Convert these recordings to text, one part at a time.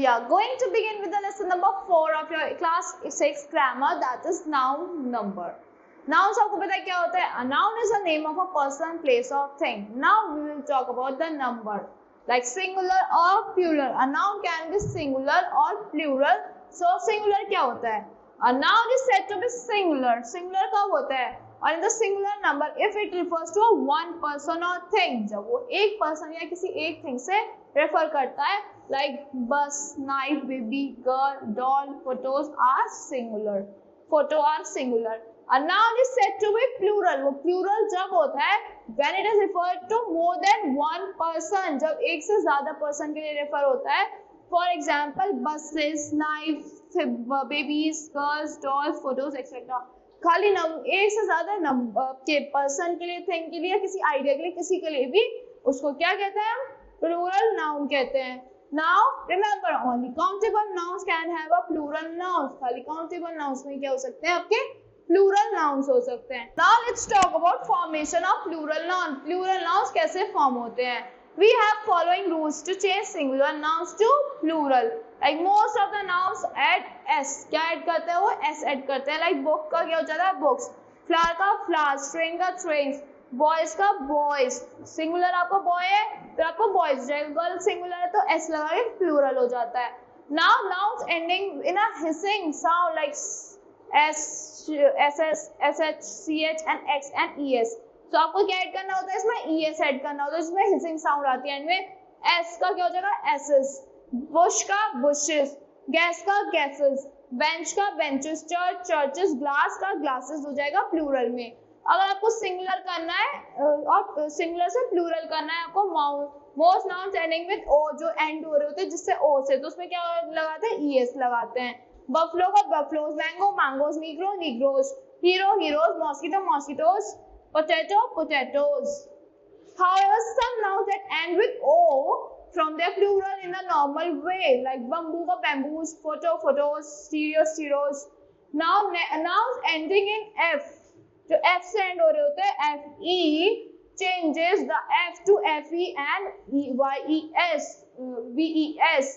We are going to begin with the lesson number 4 of your class 6 grammar, that is noun number. Nouns आपको पता है क्या होता है? A noun is the name of a person, place or thing. Now we will talk about the number, like singular or plural. A noun can be singular or plural. So singular क्या होता है? A noun is said to be singular. Singular कब होता है? और in the singular number if it refers to a one person or thing, जब वो एक person या किसी एक thing से refer करता है, like bus, knife, baby, girl, doll, photos are singular. Photo are singular. A noun is said to be plural. वो plural जब होता है when it is referred to more than one person, जब एक से ज्यादा person के लिए refer होता है. For example, buses, knives, babies, girls, dolls, photos, etc. खाली एक से ज्यादा के पर्सन के लिए, थिंग के लिए, किसी आइडिया के लिए, किसी के लिए भी उसको क्या कहते हैं? हम प्लूरल नाउन कहते हैं. Now remember, only countable nouns can have a plural nouns. खाली countable nouns में क्या हो सकते हैं? आपके प्लूरल नाउन्स हो सकते हैं. Now let's talk about formation of plural noun. Plural nouns कैसे फॉर्म होते हैं? We have following rules to change singular nouns to plural. Like most of the nouns add s. क्या ऐड करते हैं? वो s ऐड करते हैं. Like book का क्या हो जाता है? books. Flower का flowers. Train का trains. Boys का boys. Singular आपका boy है तो आपको boys हो जाएगा. Girl singular है तो s लगा के plural हो जाता है. Now nouns ending in a hissing sound like s, ss, sh, ch and x and es. तो आपको क्या ऐड करना होता है? इसमें es ऐड करना होता है. इसमें हिसिंग साउंड आती है. इनमें s का क्या हो जाएगा? एसेस. बुश का bushes. गैस का गैसेस. बेंच का बेंचेस. Church churches. ग्लास का ग्लासेस हो जाएगा प्लूरल में. अगर आपको सिंगुलर करना है और सिंगुलर से प्लूरल करना है आपको, most nouns ending with O, जो एंड हो रहे होते हैं जिससे ओ से, तो उसमें क्या लगाते हैं? es लगाते हैं. बफलो का buffaloes. Mango mangoes. Negro Negroes. Hero heroes. Mosquito mosquitoes. Potato, potatoes. However, some nouns that end with O from their plural in the normal way, like bamboo ka bamboos, photo, photos, stereo, stereos. Now, nouns ending in F, जो F से end हो रहे होते हैं, FE changes the F to FE and YES, VES.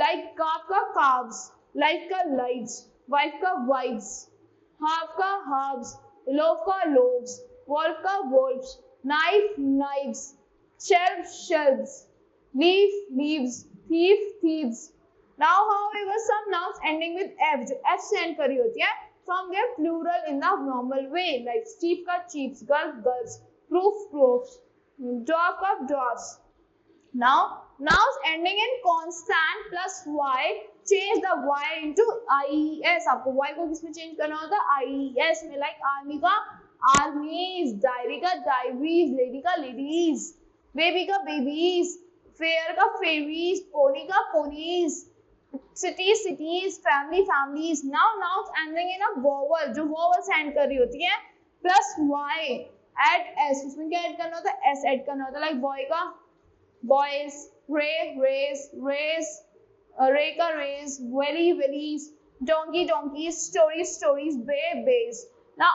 Like calf का calves, life का lives, wife का wives, half का halves. Loaf का loaves, wolf का wolves, knife knives, shelf shelves, leaf leaves, thief thieves. Now however some nouns ending with f, जो f से end करी होती है, from their plural in the normal way, like chief का chiefs, girl girls, proof proofs, dwarf का dwarfs. Now nouns ending in consonant plus y, change the y into ies. आपको y को किसमें change करना होता है? ies में. Like army का आर्मीज, डायरी का डायरीज, लेडी का लेडीज, बेबी का बेबीज, फेयर का फेरीज, पोनी का ponies, city cities, family families. Now nouns ending in a vowel, जो वोवल एंड कर रही होती है, प्लस y एड s. उसमें क्या ऐड करना होता है? s ऐड करना होता है. लाइक बॉय का boys, ray race, race, ray का race, valley valleys, donkey donkeys, stories stories, bay bays. Now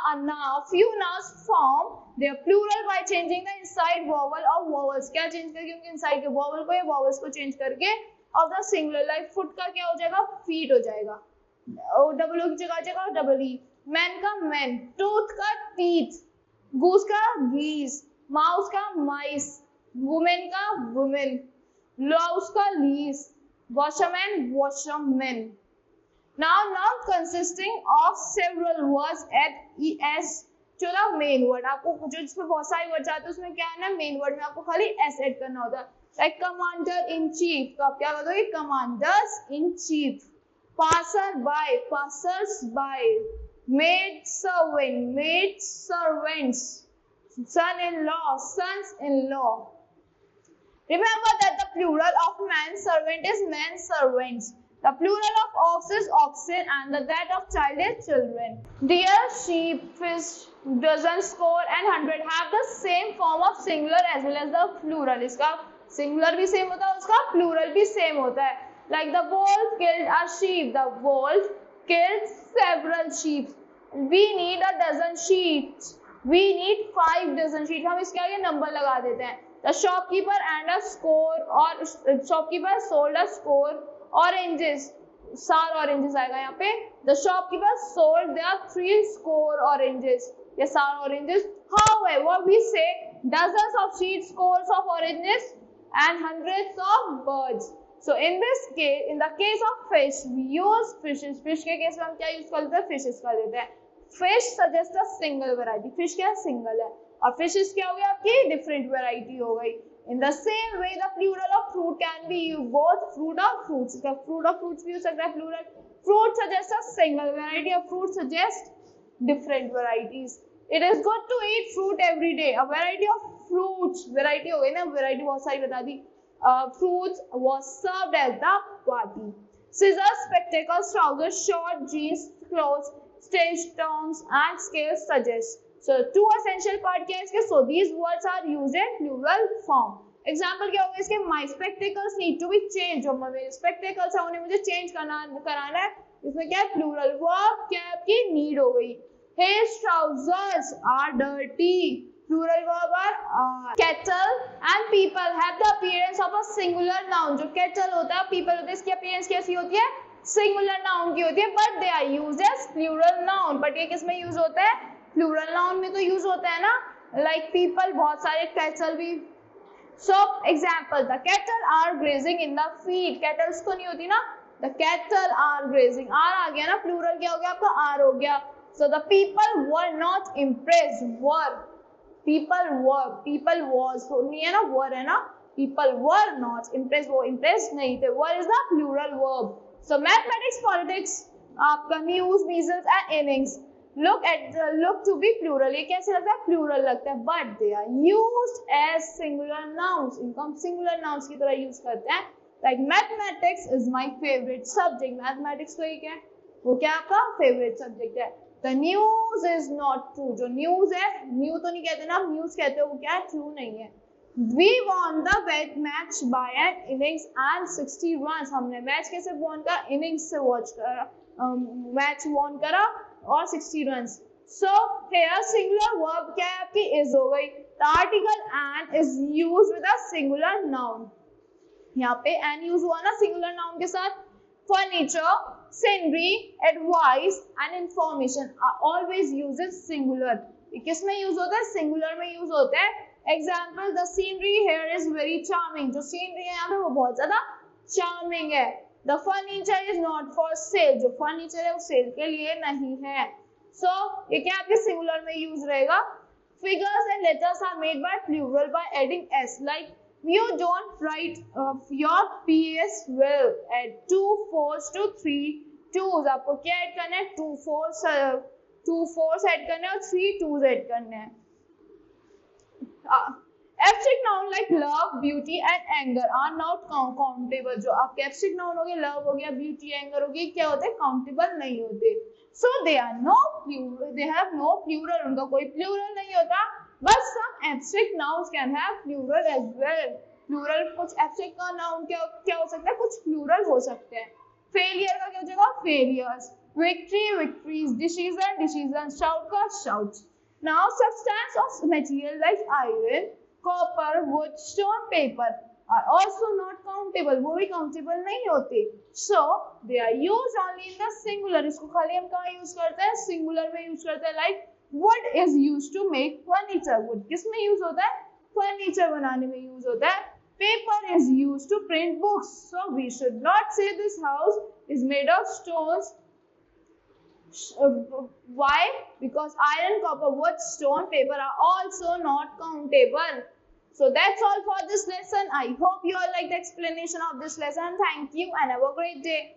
few nouns form their plural by changing the inside vowel of vowels. क्या change करके? उनके inside के vowel को या vowels को change करके of the singular. like foot का क्या हो जाएगा? feet हो जाएगा. डबल ओ की जगह आ जाएगा डबल ई. man का man, tooth का teeth, goose का geese, mouse का mice, women का women, louse का lease, washerman washerman. Now noun consisting of several words add es to the main word. आपको जो जिसमें बहुत सारे वर्ड्स आते हैं उसमें क्या है ना, मेन वर्ड में आपको खाली s ऐड करना होता है. लाइक कमांडर इन चीफ, तो आप क्या करोगे? Commanders in chief. Passer by, passers by. Maid servant, maid servants. son in law, sons in law. Remember that the plural of man servant is men servants. The plural of ox is oxen and that of child is children. Deer, sheep, fish, dozen, score and hundred have the same form of singular as well as the plural. इसका singular भी same होता है, उसका plural भी same होता है. Like the wolf killed a sheep. The wolf killed several sheep. We need a dozen sheep. We need 5 dozen sheep. हम इसके आगे नंबर लगा देते हैं. The shopkeeper and a score, or shopkeeper sold a score Oranges, सार oranges आएगा यहाँ पे. The shopkeeper sold their 3 score oranges. ये सार oranges. However, we say dozens of sheets, scores of oranges, and hundreds of birds. So in this case, in the case of fish, we use fishes. Fish के case में हम क्या use कर देते हैं? Fishes कर देते हैं. Fish suggests a single variety. Fish क्या single है? और fishes क्या हो गया आपकी? Different variety हो गई. In the same way, the plural of fruit can be both fruit or fruits. The fruit of fruits भी हो सकता है plural. Fruit suggests a single variety. A fruit suggests different varieties. It is good to eat fruit every day. A variety of fruits. Variety हो गई ना? Variety बहुत सारी बता दी. Fruits was served at the party. Scissors, spectacles, trousers, short jeans, clothes, stage tongs, and scales suggest. So two essential part क्या है इसके? So these words are used in plural form. Example क्या होगा इसके? My spectacles need to be changed. जो मेरे spectacles है उन्हें मुझे change कराना है. इसमें क्या है? Plural verb क्या है आपकी? Need हो गई. His trousers are dirty. Plural verb are kettle and people have the appearance of a singular noun. जो kettle होता है, people होता है, इसकी appearance कैसी होती है? Singular noun की होती है, but they are used as plural noun. But ये किसमें use होता है? Plural noun में तो use होता है ना? Like people, बहुत सारे kettle भी. So example, the cattle are grazing in the field. Kettles तो नहीं होती ना? The cattle are grazing. R आ गया ना? Plural क्या हो गया आपका? R हो गया. So the people were not impressed. Were. People was नहीं है ना, were है ना. People were not impressed. वो impressed नहीं थे. Were is the plural verb. So mathematics, politics, आपका news, measles and innings look to be plural. ये कैसे लगता है? Plural लगता है. But they are used as singular nouns. इनको हम singular nouns की तरह use करते हैं. Like mathematics is my favorite subject. Mathematics तो ये क्या है? वो क्या आपका favorite subject है? The news is not true. जो news है, new तो नहीं कहते ना, news कहते हो, वो क्या है? True नहीं है. We won the match by an innings and 60 runs. हमने मैच कैसे won करा? Innings से watch करा, मैच won करा और 60 runs. So here singular verb क्या है आपकी? Is हो गई. The article an is used with a singular noun. यहाँ पे an use हुआ ना singular noun के साथ. Furniture, scenery, advice and information are always used in singular. किसमें use होता है? Singular में use होता है. Example, the scenery here is very charming. जो scenery है यहाँ पे वो बहुत ज़्यादा charming है. The furniture is not for sale. जो furniture है वो sale के लिए नहीं है. So ये क्या आपके singular में use रहेगा? Figures and letters are made by plural by adding s. Like you don't write your PS well. Add 2 4s to 3 2s. आपको क्या ऐड करना है? 2 4s ऐड करना है और 3 2s ऐड करना है. Abstract noun like love, beauty and anger are not countable. जो आपके abstract noun हो गए, love हो गया, beauty, anger हो गई, क्या होते हैं? Countable नहीं होते. So they are no plural. They have no plural. उनका कोई plural नहीं होता. But some abstract nouns can have plural as well. Plural कुछ abstract का noun क्या हो सकता है? कुछ plural हो सकते हैं. Failure का क्या हो जाएगा? Failures. Victory, victories. Decision, decisions. Shout का shouts. Now substance of material like iron, copper, wood, stone, paper are also not countable. वो भी countable नहीं होते. So they are used only in the singular. इसको खाली हम कहाँ use करते हैं? Singular में use करते हैं. Like wood is used to make furniture. Wood किसमें use होता है? Furniture बनाने में use होता है. Paper is used to print books. So we should not say this house is made of stones. Why? Because iron, copper, wood, stone, paper are also not countable. So that's all for this lesson. I hope you all like the explanation of this lesson. Thank you and have a great day.